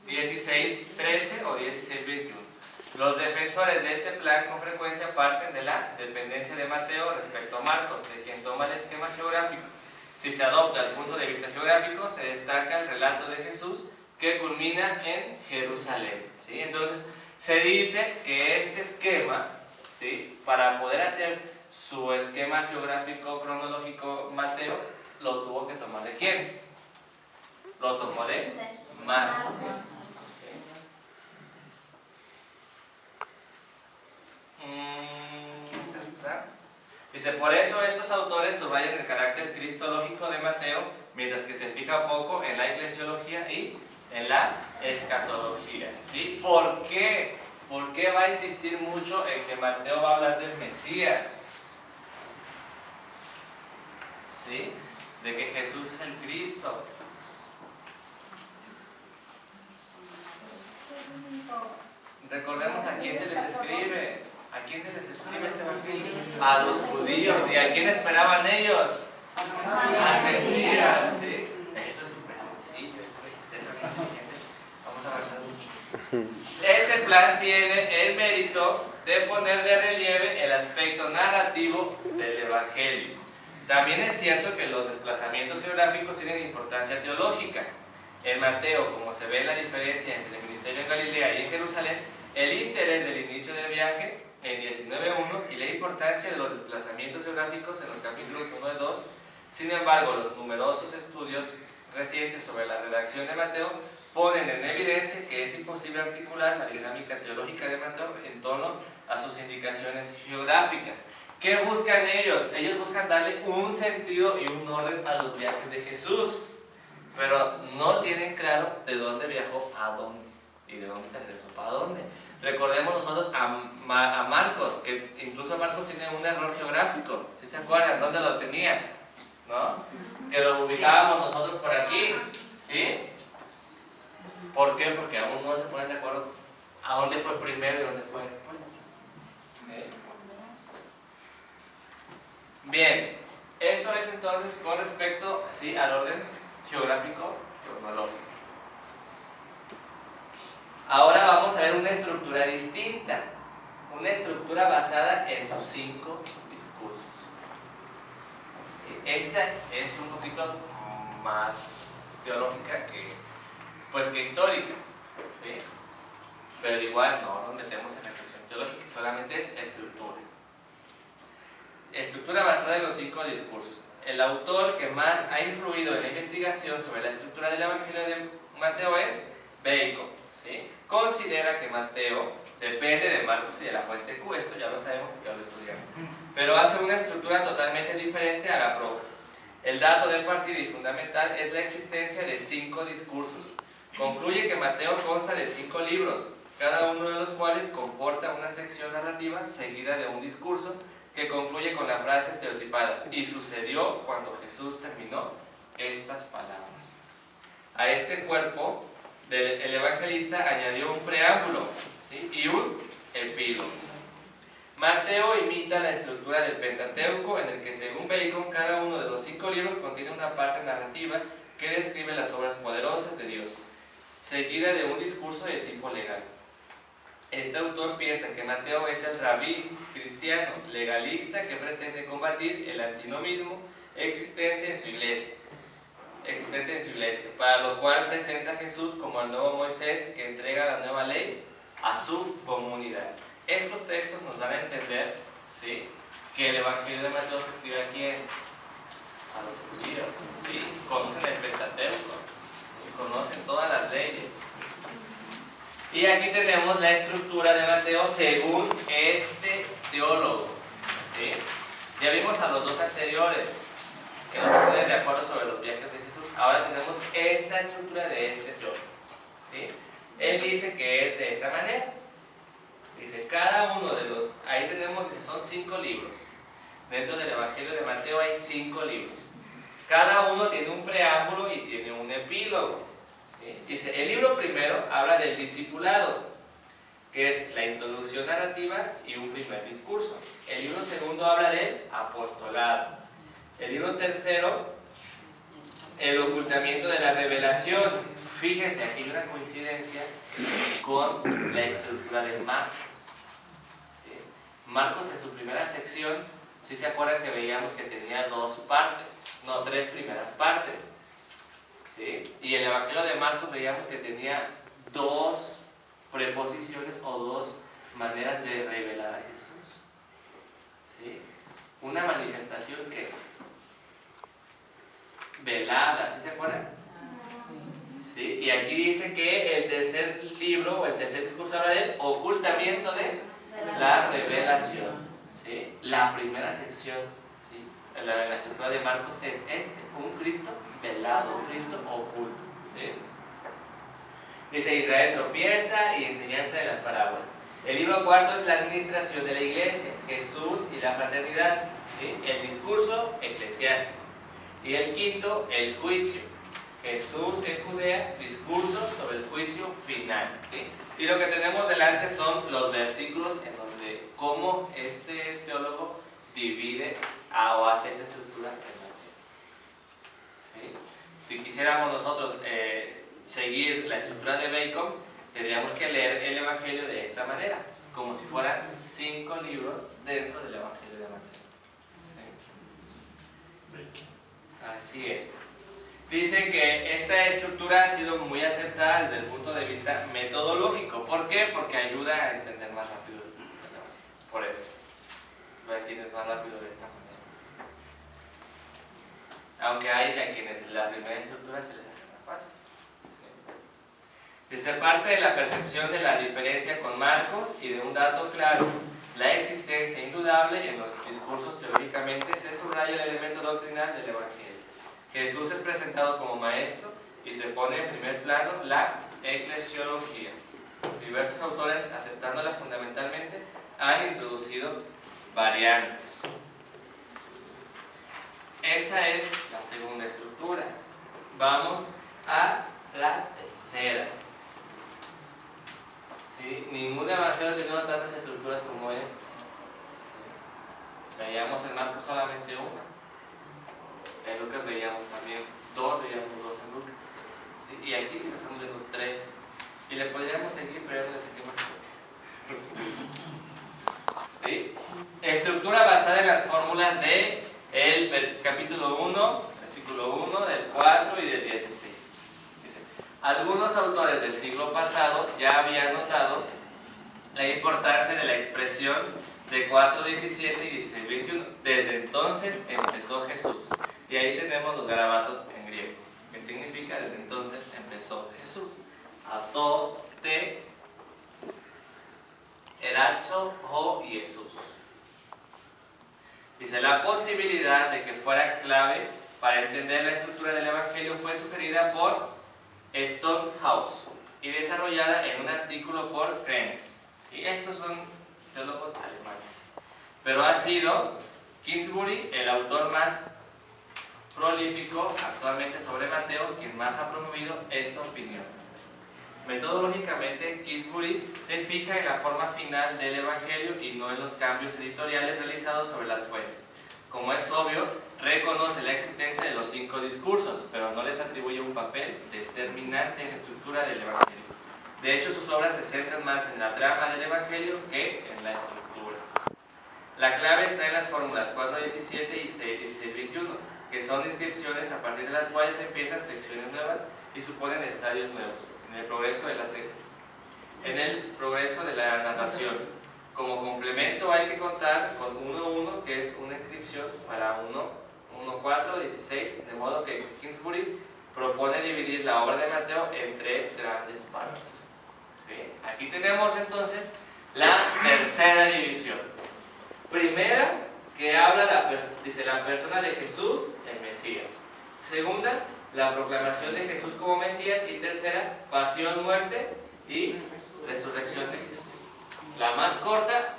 16:13 o 16:21. Los defensores de este plan con frecuencia parten de la dependencia de Mateo respecto a Marcos, de quien toma el esquema geográfico. Si se adopta el punto de vista geográfico, se destaca el relato de Jesús que culmina en Jerusalén, ¿sí? Entonces, se dice que este esquema, ¿sí?, para poder hacer su esquema geográfico cronológico Mateo, lo tuvo que tomar ¿de quién? Lo tomó de Marcos. Dice, por eso estos autores subrayan el carácter cristológico de Mateo, mientras que se fija poco en la eclesiología y en la escatología, ¿sí? ¿Por qué? ¿Por qué va a insistir mucho en que Mateo va a hablar del Mesías? ¿Sí? De que Jesús es el Cristo. Recordemos a quién se les escribe. ¿A quién se les escribe este evangelio? A los judíos. ¿Y a quién esperaban ellos? Al Mesías, ¿sí? Eso es súper sencillo. Ustedes son inteligentes. Vamos a avanzar mucho. Este plan tiene el mérito de poner de relieve el aspecto narrativo del evangelio. También es cierto que los desplazamientos geográficos tienen importancia teológica. En Mateo, como se ve la diferencia entre el ministerio en Galilea y en Jerusalén, el interés del inicio del viaje en 19:1 y la importancia de los desplazamientos geográficos en los capítulos 1 y 2. Sin embargo, los numerosos estudios recientes sobre la redacción de Mateo ponen en evidencia que es imposible articular la dinámica teológica de Mateo en torno a sus indicaciones geográficas. ¿Qué buscan ellos? Ellos buscan darle un sentido y un orden a los viajes de Jesús, pero no tienen claro de dónde viajó a dónde y de dónde se regresó para dónde. Recordemos nosotros a Marcos, que incluso Marcos tiene un error geográfico. ¿Sí se acuerdan? ¿Dónde lo tenía? ¿No? Que lo ubicábamos nosotros por aquí. ¿Sí? ¿Por qué? Porque aún no se ponen de acuerdo a dónde fue primero y dónde fue después. ¿Sí? Bien, eso es entonces con respecto, ¿sí?, al orden geográfico cronológico. Ahora vamos a ver una estructura distinta, una estructura basada en sus 5 discursos. Esta es un poquito más teológica que histórica, ¿sí? Pero igual no nos metemos en la cuestión teológica, solamente es estructura. Estructura basada en los 5 discursos. El autor que más ha influido en la investigación sobre la estructura del Evangelio de Mateo es Bacon, ¿sí? Considera que Mateo depende de Marcos y de la fuente Q, esto ya lo sabemos porque ya lo estudiamos, pero hace una estructura totalmente diferente a la propia. El dato de partida y fundamental es la existencia de 5 discursos. Concluye que Mateo consta de 5 libros, cada uno de los cuales comporta una sección narrativa seguida de un discurso que concluye con la frase estereotipada: y sucedió cuando Jesús terminó estas palabras. A este cuerpo el evangelista añadió un preámbulo, ¿sí?, y un epílogo. Mateo imita la estructura del Pentateuco, en el que, según Bacon, cada uno de los 5 libros contiene una parte narrativa que describe las obras poderosas de Dios, seguida de un discurso de tipo legal. Este autor piensa que Mateo es el rabí cristiano legalista que pretende combatir el antinomismo existente en su iglesia, para lo cual presenta a Jesús como el nuevo Moisés que entrega la nueva ley a su comunidad. Estos textos nos dan a entender, ¿sí?, que el Evangelio de Mateo se escribe a quién? A los judíos, ¿sí? Conocen el Pentateuco, ¿sí?, conocen todas las leyes. Y aquí tenemos la estructura de Mateo según este teólogo, ¿sí? Ya vimos a los 2 anteriores que no se ponen de acuerdo sobre los viajes de Jesús. Ahora tenemos esta estructura de este teólogo, ¿sí? Él dice que es de esta manera. Dice, cada uno de los, ahí tenemos, dice, son 5 libros. Dentro del Evangelio de Mateo hay 5 libros. Cada uno tiene un preámbulo y tiene un epílogo. ¿Sí? Dice, el libro primero habla del discipulado, que es la introducción narrativa y un primer discurso. El libro segundo habla del apostolado. El libro tercero, el ocultamiento de la revelación, Fíjense, aquí hay una coincidencia con la estructura de Marcos. ¿Sí? Marcos en su primera sección, si se acuerdan que veíamos que tenía tres primeras partes. ¿Sí? Y el Evangelio de Marcos veíamos que tenía dos preposiciones o dos maneras de revelar a Jesús. ¿Sí? Una manifestación que velada, ¿sí se acuerdan? ¿Sí? Y aquí dice que el tercer libro o el tercer discurso habla del ocultamiento de la revelación. ¿Sí? La primera sección, ¿sí? La estructura de Marcos es un Cristo velado, un Cristo oculto. ¿Sí? Dice: Israel tropieza y enseñanza de las parábolas. El libro cuarto es la administración de la iglesia, Jesús y la fraternidad. ¿Sí? El discurso eclesiástico. Y el quinto, el juicio. Jesús en Judea, discurso sobre el juicio final. ¿Sí? Y lo que tenemos delante son los versículos en donde cómo este teólogo divide o hace esta estructura en Mateo. ¿Sí? Si quisiéramos nosotros seguir la estructura de Bacon, tendríamos que leer el Evangelio de esta manera, como si fueran 5 libros dentro del Evangelio de Mateo. ¿Sí? Así es. Dice que esta estructura ha sido muy aceptada desde el punto de vista metodológico. ¿Por qué? Porque ayuda a entender más rápido el Evangelio. Por eso. Lo entiendes más rápido de esta manera. Aunque hay a quienes la primera estructura se les hace más fácil. Dice: parte de la percepción de la diferencia con Marcos y de un dato claro, la existencia indudable en los discursos teóricamente, se subraya el elemento doctrinal del Evangelio. Jesús es presentado como maestro y se pone en primer plano la eclesiología. Diversos autores, aceptándola fundamentalmente, han introducido variantes. Esa es la segunda estructura. Vamos a la tercera. ¿Sí? Ningún evangelio tiene tantas estructuras como esta. Veíamos en Marcos solamente una. En Lucas veíamos también dos en Lucas. ¿Sí? Y aquí estamos viendo 3. Y le podríamos seguir, pero ya no le saqué más. ¿Sí? Estructura basada en las fórmulas de el capítulo 1, versículo 1, del 4 y del 16. Dice: algunos autores del siglo pasado ya habían notado la importancia de la expresión de 4:17 y 16:21. Desde entonces empezó Jesús. Y ahí tenemos los garabatos en griego, que significa desde entonces empezó Jesús. Ató, te, erazo, ho, Jesús. Dice: la posibilidad de que fuera clave para entender la estructura del Evangelio fue sugerida por Stonehouse y desarrollada en un artículo por Krenz. Y estos son teólogos alemanes. Pero ha sido Kingsbury el autor más prolífico actualmente sobre Mateo quien más ha promovido esta opinión. Metodológicamente, Kingsbury se fija en la forma final del Evangelio y no en los cambios editoriales realizados sobre las fuentes. Como es obvio, reconoce la existencia de los 5 discursos, pero no les atribuye un papel determinante en la estructura del Evangelio. De hecho, sus obras se centran más en la trama del Evangelio que en la estructura. La clave está en las fórmulas 4:17 y 16:21, que son inscripciones a partir de las cuales empiezan secciones nuevas y suponen estadios nuevos en el progreso de la narración. Como complemento hay que contar con 1:1, que es una inscripción para 1:4:16, de modo que Kingsbury propone dividir la obra de Mateo en 3 grandes partes. ¿Sí? Aquí tenemos entonces la tercera división. Primera, que habla dice la persona de Jesús, el Mesías. Segunda, la proclamación de Jesús como Mesías. Y tercera, pasión, muerte y resurrección de Jesús. La más corta